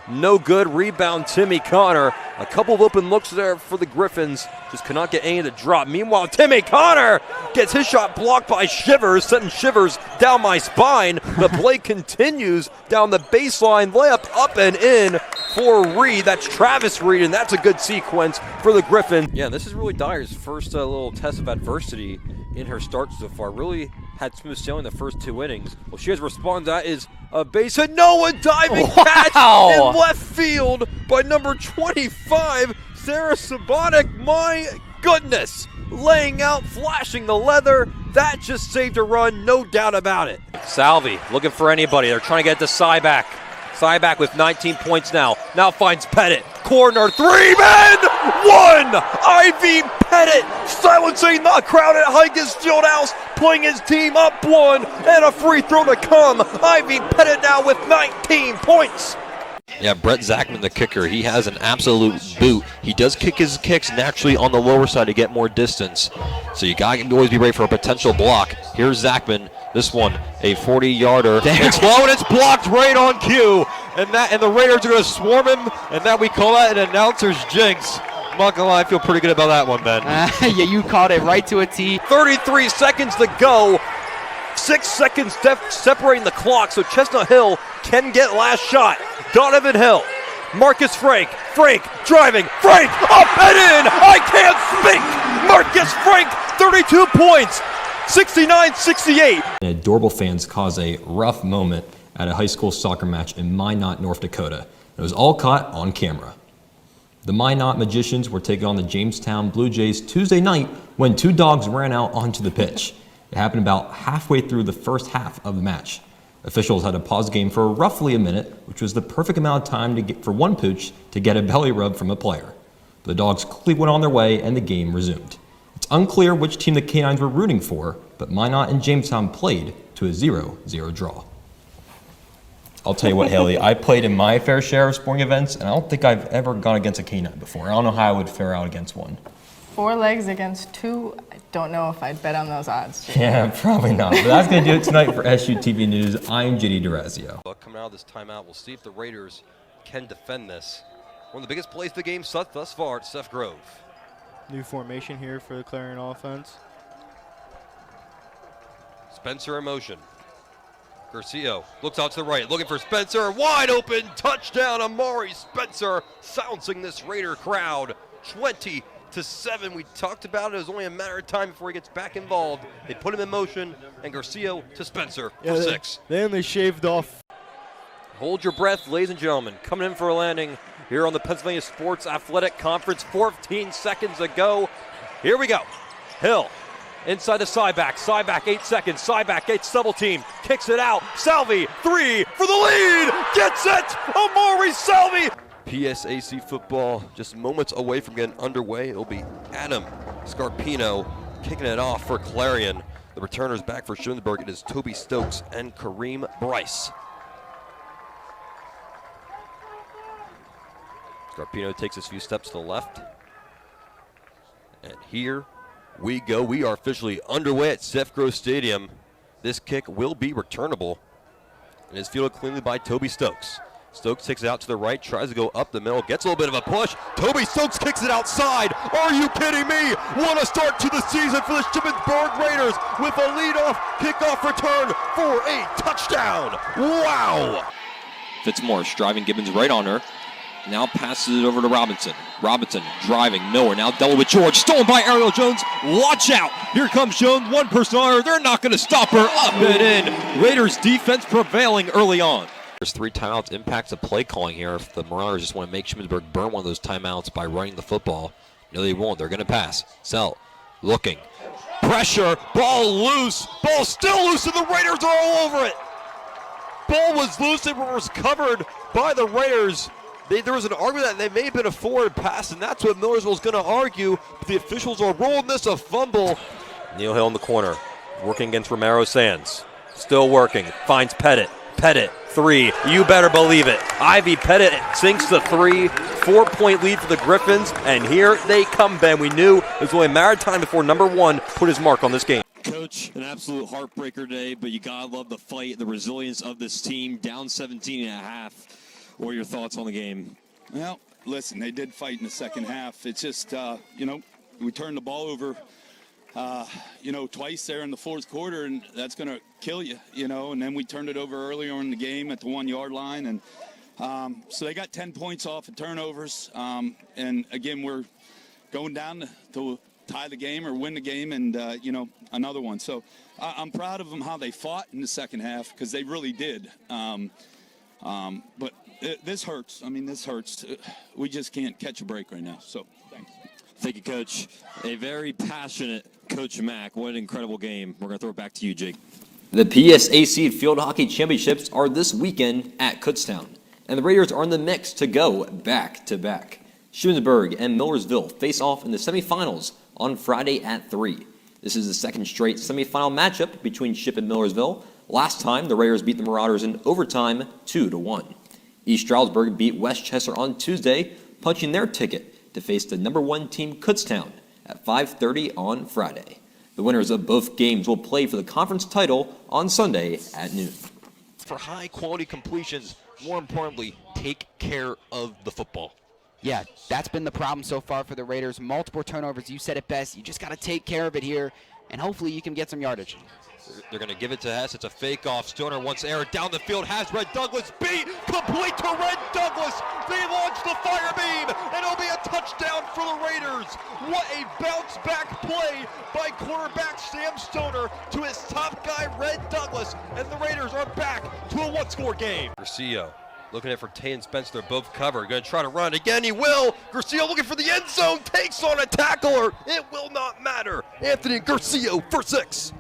no good. Rebound, Timmy Connor. A couple of open looks there for the Griffins. Just could not get any to drop. Meanwhile, Timmy Connor gets his shot blocked by Shivers, sending Shivers down my spine. The play continues down the baseline. Layup up and in for Reed. That's Travis Reed, and that's a good sequence for the Griffins. Yeah, this is really Dyer's first little test of adversity in her start so far. Really had smooth sailing the first 2 innings. Well, she has responded to that is a base hit. Noah diving catch in left field by number 25, Sarah Sabonik. My goodness, laying out, flashing the leather. That just saved a run, no doubt about it. Salvi looking for anybody. They're trying to get to Cyback. Cyback with 19 points now. Now finds Pettit. Corner, 3 men, 1! Ivy Pettit silencing the crowd at Higas Fieldhouse, putting his team up 1, and a free throw to come. Ivy Pettit now with 19 points. Yeah, Brett Zachman, the kicker, he has an absolute boot. He does kick his kicks naturally on the lower side to get more distance. So you got to always be ready for a potential block. Here's Zachman. This one, a 40-yarder. It's low and it's blocked right on cue. And the Raiders are going to swarm him, and that we call that an announcer's jinx. I'm not going to lie, I feel pretty good about that one, Ben. Yeah, you called it right to a T. 33 seconds to go. 6 seconds separating the clock, so Chestnut Hill can get last shot. Donovan Hill, Marcus Frank driving, Frank up and in, I can't speak! Marcus Frank, 32 points, 69-68. Adorable fans cause a rough moment at a high school soccer match in Minot, North Dakota. It was all caught on camera. The Minot Magicians were taking on the Jamestown Blue Jays Tuesday night when 2 dogs ran out onto the pitch. It happened about halfway through the first half of the match. Officials had to pause the game for roughly a minute, which was the perfect amount of time for one pooch to get a belly rub from a player. The dogs quickly went on their way and the game resumed. It's unclear which team the Canines were rooting for, but Minot and Jamestown played to a 0-0 draw. I'll tell you what, Haley, I played in my fair share of sporting events, and I don't think I've ever gone against a canine before. I don't know how I would fare out against one. 4 legs against 2, I don't know if I'd bet on those odds. Yeah, probably not. But that's going to do it tonight for SUTV News. I'm JD Dorazio. Coming out of this timeout, we'll see if the Raiders can defend this. One of the biggest plays of the game thus far at Seth Grove. New formation here for the Clarion offense. Spencer in motion. Garcia looks out to the right, looking for Spencer. Wide open touchdown, Amari Spencer, silencing this Raider crowd. 20-7. We talked about it. It was only a matter of time before he gets back involved. They put him in motion, and Garcia to Spencer for 6. They only shaved off. Hold your breath, ladies and gentlemen. Coming in for a landing here on the Pennsylvania Sports Athletic Conference. 14 seconds to go. Here we go. Hill inside the Cyback. Cyback, 8 seconds. Cyback gets double team. Kicks it out. Salvi, 3 for the lead. Gets it. Amari Salvi. PSAC football just moments away from getting underway. It'll be Adam Scarpino kicking it off for Clarion. The returners back for Schulenburg. It is Toby Stokes and Kareem Bryce. Scarpino takes a few steps to the left. And here we go. We are officially underway at Seth Grove Stadium. This kick will be returnable and is fielded cleanly by Toby Stokes. Stokes takes it out to the right, tries to go up the middle, gets a little bit of a push. Toby Stokes kicks it outside. Are you kidding me? What a start to the season for the Shippensburg Raiders with a leadoff kickoff return for a touchdown. Wow! Fitzmaurice driving Gibbons right on her. Now passes it over to Robinson. Robinson driving nowhere. Now double with George. Stolen by Ariel Jones. Watch out. Here comes Jones. One person on her. They're not going to stop her. Up and in. Raiders defense prevailing early on. There's 3 timeouts. Impacts the play calling here. If the Marauders just want to make Shippensburg burn one of those timeouts by running the football. No, they won't. They're going to pass. Sell. Looking. Pressure. Ball loose. Ball still loose, and the Raiders are all over it. Ball was loose. It was covered by the Raiders. There was an argument that they may have been a forward pass, and that's what Millersville's going to argue. But the officials are rolling this a fumble. Neil Hill in the corner, working against Romero Sands. Still working, finds Pettit. Pettit, 3, you better believe it. Ivy Pettit sinks the 3, 4-point lead for the Griffins, and here they come, Ben. We knew it was only a matter of time before number 1 put his mark on this game. Coach, an absolute heartbreaker today, but you gotta love the fight, the resilience of this team, down 17 and a half. What are your thoughts on the game? Well, listen, they did fight in the second half. It's just, we turned the ball over, twice there in the fourth quarter, and that's going to kill you, and then we turned it over earlier in the game at the 1 yard line. And so they got 10 points off of turnovers. And again, we're going down to tie the game or win the game and, another one. So I'm proud of them how they fought in the second half because they really did. But this hurts. I mean, this hurts. We just can't catch a break right now. So thanks. Thank you, Coach. A very passionate Coach Mack. What an incredible game. We're going to throw it back to you, Jake. The PSAC Field Hockey Championships are this weekend at Kutztown, and the Raiders are in the mix to go back-to-back. Shippensburg and Millersville face off in the semifinals on Friday at 3. This is the second straight semifinal matchup between Ship and Millersville. Last time, the Raiders beat the Marauders in overtime 2-1. East Stroudsburg beat Westchester on Tuesday, punching their ticket to face the number 1 team Kutztown at 5:30 on Friday. The winners of both games will play for the conference title on Sunday at noon. For high-quality completions, more importantly, take care of the football. Yeah, that's been the problem so far for the Raiders. Multiple turnovers. You said it best. You just got to take care of it here, and hopefully you can get some yardage. They're going to give it to Hess. It's a fake-off. Stoner wants air down the field. Has Red Douglas beat. Complete to Red Douglas. They launch the fire beam, and it'll be a touchdown for the Raiders. What a bounce-back play by quarterback Sam Stoner to his top guy, Red Douglas, and the Raiders are back to a one-score game. Garcia looking at for Tay and Spence. They're both covered. Going to try to run again. He will. Garcia looking for the end zone. Takes on a tackler. It will not matter. Anthony Garcia for 6.